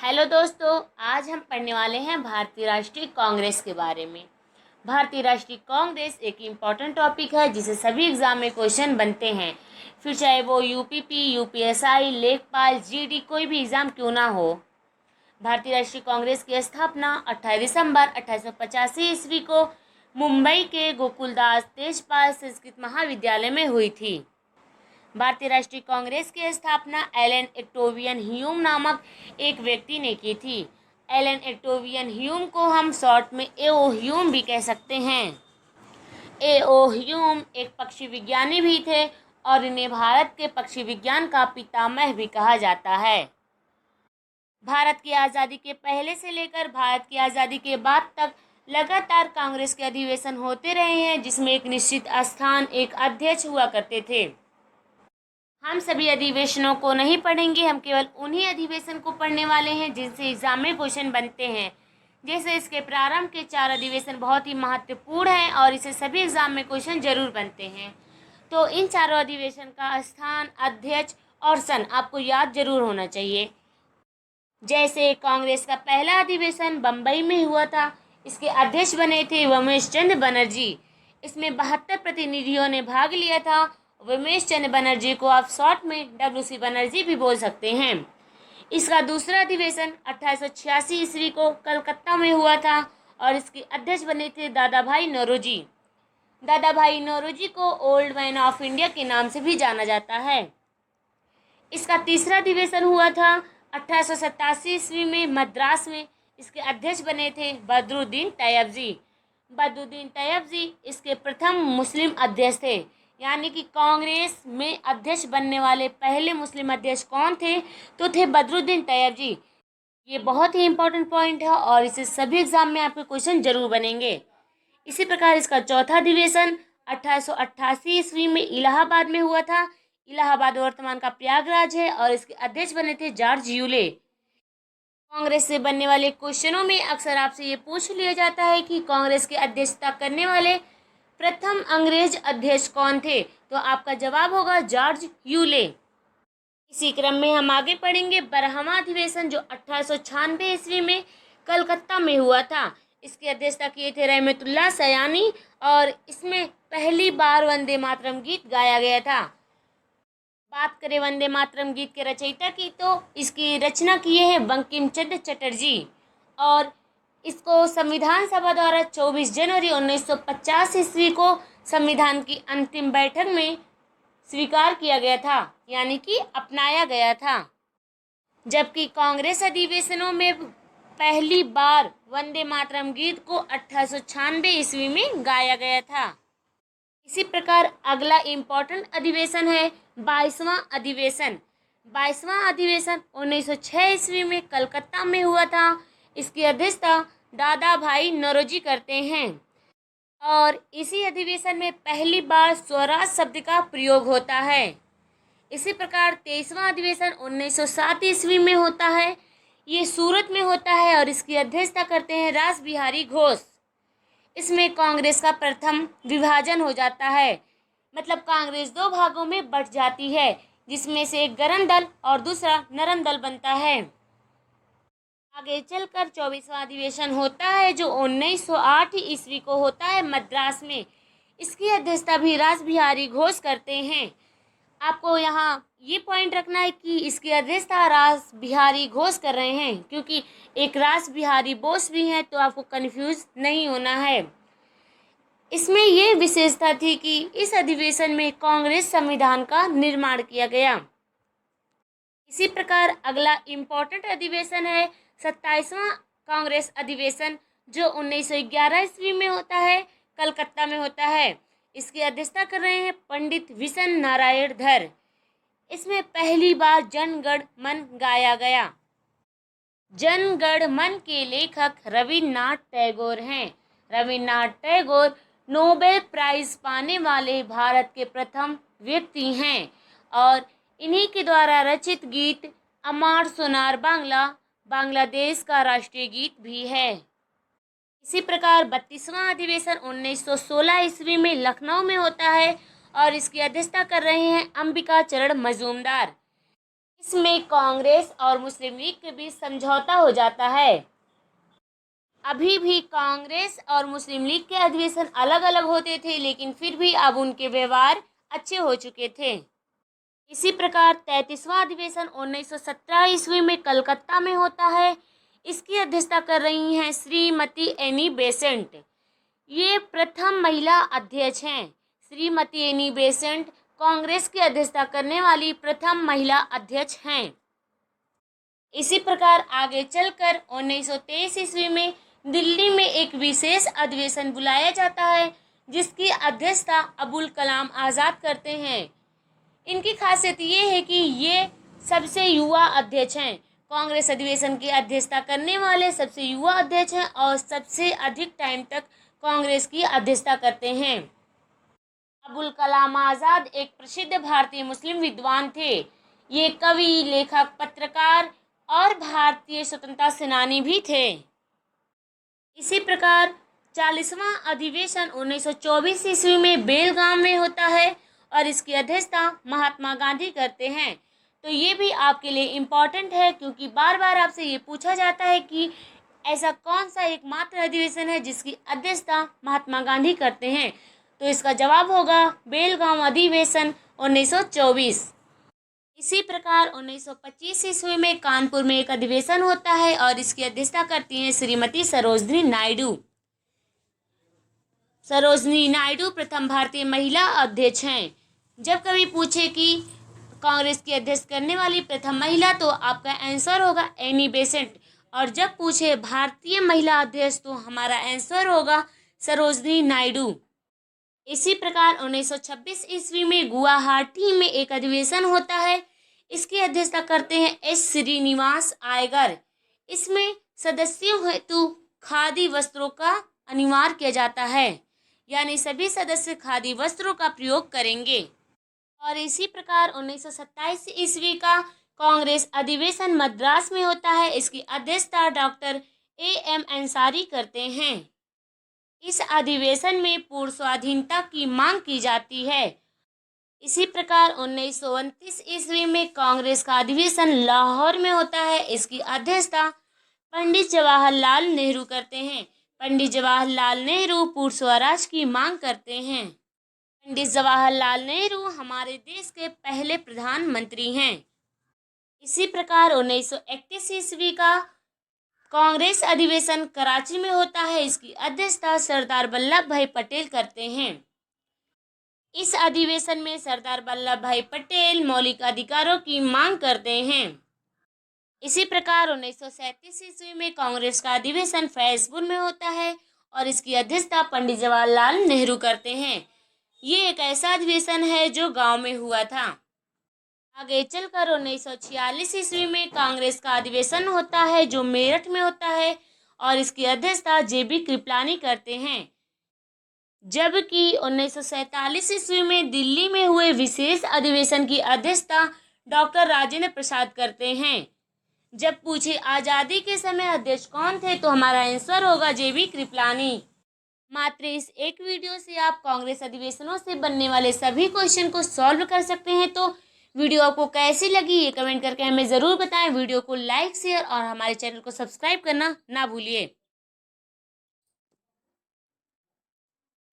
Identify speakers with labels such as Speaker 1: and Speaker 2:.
Speaker 1: Hello दोस्तों, आज हम पढ़ने वाले हैं भारतीय राष्ट्रीय कांग्रेस के बारे में। भारतीय राष्ट्रीय कांग्रेस एक इम्पॉर्टेंट टॉपिक है जिसे सभी एग्जाम में क्वेश्चन बनते हैं, फिर चाहे वो यूपीपी, यूपीएसआई, लेखपाल, जीडी कोई भी एग्जाम क्यों ना हो। भारतीय राष्ट्रीय कांग्रेस की स्थापना 28 दिसंबर 1885 ईस्वी को मुंबई के गोकुलदास तेजपाल संस्कृत महाविद्यालय में हुई थी। भारतीय राष्ट्रीय कांग्रेस की स्थापना एलन एक्टोवियन ह्यूम नामक एक व्यक्ति ने की थी। एलन एक्टोवियन ह्यूम को हम शॉर्ट में एओ ह्यूम भी कह सकते हैं। एओ ह्यूम एक पक्षी विज्ञानी भी थे और इन्हें भारत के पक्षी विज्ञान का पितामह भी कहा जाता है। भारत की आज़ादी के पहले से लेकर भारत की आज़ादी के बाद तक लगातार कांग्रेस के अधिवेशन होते रहे हैं, जिसमें एक निश्चित स्थान, एक अध्यक्ष हुआ करते थे। हम सभी अधिवेशनों को नहीं पढ़ेंगे, हम केवल उन्हीं अधिवेशन को पढ़ने वाले हैं जिनसे एग्जाम में क्वेश्चन बनते हैं। जैसे इसके प्रारंभ के 4 अधिवेशन बहुत ही महत्वपूर्ण हैं और इसे सभी एग्जाम में क्वेश्चन जरूर बनते हैं। तो इन चारों अधिवेशन का स्थान, अध्यक्ष और सन आपको याद जरूर होना चाहिए। जैसे कांग्रेस का पहला अधिवेशन बम्बई में हुआ था, इसके अध्यक्ष बने थे उमेश चंद्र बनर्जी। इसमें 72 प्रतिनिधियों ने भाग लिया था। उमेश चंद्र बनर्जी को आप शॉर्ट में WC बनर्जी भी बोल सकते हैं। इसका दूसरा अधिवेशन 1886 ईस्वी को कलकत्ता में हुआ था और इसके अध्यक्ष बने थे दादा भाई नौरोजी। दादा भाई नौरोजी को ओल्ड मैन ऑफ इंडिया के नाम से भी जाना जाता है। इसका तीसरा अधिवेशन हुआ था 1887 ईस्वी में मद्रास में। इसके अध्यक्ष बने थे बदरुद्दीन तैयबजी। बदरुद्दीन तैयबजी इसके प्रथम मुस्लिम अध्यक्ष थे, यानी कि कांग्रेस में अध्यक्ष बनने वाले पहले मुस्लिम अध्यक्ष कौन थे, तो थे बदरुद्दीन तैयबजी। ये बहुत ही इंपॉर्टेंट पॉइंट है और इसे सभी एग्जाम में आपके क्वेश्चन जरूर बनेंगे। इसी प्रकार इसका चौथा अधिवेशन 1888 ईस्वी में इलाहाबाद में हुआ था। इलाहाबाद वर्तमान का प्रयागराज है और इसके अध्यक्ष बने थे जॉर्ज यूले। कांग्रेस से बनने वाले क्वेश्चनों में अक्सर आपसे ये पूछ लिया जाता है कि कांग्रेस की अध्यक्षता करने वाले प्रथम अंग्रेज अध्यक्ष कौन थे, तो आपका जवाब होगा जॉर्ज यूले। इसी क्रम में हम आगे पढ़ेंगे 12वां अधिवेशन जो 1896 ईस्वी में कलकत्ता में हुआ था। इसकी अध्यक्षता किए थे रहमतुल्लाह सयानी और इसमें पहली बार वंदे मातरम गीत गाया गया था। बात करें वंदे मातरम गीत के रचयिता की, तो इसकी रचना किए हैं बंकिम चंद्र चटर्जी और इसको संविधान सभा द्वारा 24 जनवरी 1950 ईस्वी को संविधान की अंतिम बैठक में स्वीकार किया गया था, यानी कि अपनाया गया था। जबकि कांग्रेस अधिवेशनों में पहली बार वंदे मातरम गीत को 1896 ईस्वी में गाया गया था। इसी प्रकार अगला इम्पोर्टेंट अधिवेशन है 22वां अधिवेशन। 22वां अधिवेशन 1906 ईस्वी में कलकत्ता में हुआ था। इसकी अध्यक्षता दादा भाई नौरोजी करते हैं और इसी अधिवेशन में पहली बार स्वराज शब्द का प्रयोग होता है। इसी प्रकार 23वां अधिवेशन 1907 ईस्वी में होता है। ये सूरत में होता है और इसकी अध्यक्षता करते हैं रास बिहारी घोष। इसमें कांग्रेस का प्रथम विभाजन हो जाता है, मतलब कांग्रेस 2 भागों में बंट जाती है, जिसमें से एक गरम दल और दूसरा नरम दल बनता है। आगे चलकर 24वां अधिवेशन होता है जो 1908 ईस्वी को होता है मद्रास में। इसकी अध्यक्षता भी रास बिहारी घोष करते हैं। आपको यहाँ ये पॉइंट रखना है कि इसकी अध्यक्षता रास बिहारी घोष कर रहे हैं, क्योंकि एक रास बिहारी बोस भी हैं, तो आपको कंफ्यूज नहीं होना है। इसमें ये विशेषता थी कि इस अधिवेशन में कांग्रेस संविधान का निर्माण किया गया। इसी प्रकार अगला इम्पोर्टेंट अधिवेशन है 27वां कांग्रेस अधिवेशन जो 1911 ईस्वी में होता है, कलकत्ता में होता है। इसकी अध्यक्षता कर रहे हैं पंडित विशन नारायण धर। इसमें पहली बार जन गण मन गाया गया। जन गण मन के लेखक रविन्द्रनाथ टैगोर हैं। रविन्द्रनाथ टैगोर नोबेल प्राइज पाने वाले भारत के प्रथम व्यक्ति हैं और इन्हीं के द्वारा रचित गीत अमार सोनार बांग्ला बांग्लादेश का राष्ट्रीय गीत भी है। इसी प्रकार 32वां अधिवेशन 1916 ईस्वी में लखनऊ में होता है और इसकी अध्यक्षता कर रहे हैं अंबिका चरण मजूमदार। इसमें कांग्रेस और मुस्लिम लीग के बीच समझौता हो जाता है। अभी भी कांग्रेस और मुस्लिम लीग के अधिवेशन अलग अलग होते थे, लेकिन फिर भी अब उनके व्यवहार अच्छे हो चुके थे। इसी प्रकार 33वां अधिवेशन 1917 ईस्वी में कलकत्ता में होता है। इसकी अध्यक्षता कर रही हैं श्रीमती एनी बेसेंट। ये प्रथम महिला अध्यक्ष हैं। श्रीमती एनी बेसेंट कांग्रेस की अध्यक्षता करने वाली प्रथम महिला अध्यक्ष हैं। इसी प्रकार आगे चलकर 1923 ईस्वी में दिल्ली में एक विशेष अधिवेशन बुलाया जाता है, जिसकी अध्यक्षता अबुल कलाम आज़ाद करते हैं। इनकी खासियत ये है कि ये सबसे युवा अध्यक्ष हैं। कांग्रेस अधिवेशन की अध्यक्षता करने वाले सबसे युवा अध्यक्ष हैं और सबसे अधिक टाइम तक कांग्रेस की अध्यक्षता करते हैं। अबुल कलाम आज़ाद एक प्रसिद्ध भारतीय मुस्लिम विद्वान थे। ये कवि, लेखक, पत्रकार और भारतीय स्वतंत्रता सेनानी भी थे। इसी प्रकार 40वां अधिवेशन 1924 ईस्वी में बेलगाम में होता है और इसकी अध्यक्षता महात्मा गांधी करते हैं। तो ये भी आपके लिए इम्पॉर्टेंट है, क्योंकि बार बार आपसे ये पूछा जाता है कि ऐसा कौन सा एकमात्र अधिवेशन है जिसकी अध्यक्षता महात्मा गांधी करते हैं। तो इसका जवाब होगा बेलगाम अधिवेशन 1924। इसी प्रकार 1925 ईस्वी में कानपुर में एक अधिवेशन होता है और इसकी अध्यक्षता करती हैं श्रीमती सरोजनी नायडू। सरोजनी नायडू प्रथम भारतीय महिला अध्यक्ष हैं। जब कभी पूछे कि कांग्रेस की अध्यक्ष करने वाली प्रथम महिला, तो आपका आंसर होगा एनी बेसेंट, और जब पूछे भारतीय महिला अध्यक्ष तो हमारा आंसर होगा सरोजनी नायडू। इसी प्रकार 1926 ईस्वी में गुवाहाटी में एक अधिवेशन होता है। इसकी अध्यक्षता करते हैं एस श्रीनिवास आयगर। इसमें सदस्यों हेतु खादी वस्त्रों का अनिवार्य किया जाता है, यानी सभी सदस्य खादी वस्त्रों का प्रयोग करेंगे। और इसी प्रकार 1927 ईस्वी का कांग्रेस अधिवेशन मद्रास में होता है। इसकी अध्यक्षता डॉक्टर A.M. अंसारी करते हैं। इस अधिवेशन में पूर्ण स्वाधीनता की मांग की जाती है। इसी प्रकार 1929 ईस्वी में कांग्रेस का अधिवेशन लाहौर में होता है। इसकी अध्यक्षता पंडित जवाहरलाल नेहरू करते हैं। पंडित जवाहरलाल नेहरू पूर्ण स्वराज की मांग करते हैं। पंडित जवाहरलाल नेहरू हमारे देश के पहले प्रधानमंत्री हैं। इसी प्रकार 1931 ईस्वी का कांग्रेस अधिवेशन कराची में होता है। इसकी अध्यक्षता सरदार वल्लभ भाई पटेल करते हैं। इस अधिवेशन में सरदार वल्लभ भाई पटेल मौलिक अधिकारों की मांग करते हैं। इसी प्रकार 1937 ईस्वी में कांग्रेस का अधिवेशन फैजपुर में होता है और इसकी अध्यक्षता पंडित जवाहरलाल नेहरू करते हैं। ये एक ऐसा अधिवेशन है जो गांव में हुआ था। आगे चलकर 1946 ईस्वी में कांग्रेस का अधिवेशन होता है जो मेरठ में होता है और इसकी अध्यक्षता JB कृपलानी करते हैं। जबकि 1947 ईस्वी में दिल्ली में हुए विशेष अधिवेशन की अध्यक्षता डॉक्टर राजेंद्र प्रसाद करते हैं। जब पूछे आज़ादी के समय अध्यक्ष कौन थे, तो हमारा आंसर होगा JB कृपलानी। मात्र इस एक वीडियो से आप कांग्रेस अधिवेशनों से बनने वाले सभी क्वेश्चन को सॉल्व कर सकते हैं। तो वीडियो आपको कैसी लगी ये कमेंट करके हमें ज़रूर बताएं। वीडियो को लाइक, शेयर और हमारे चैनल को सब्सक्राइब करना ना भूलिए।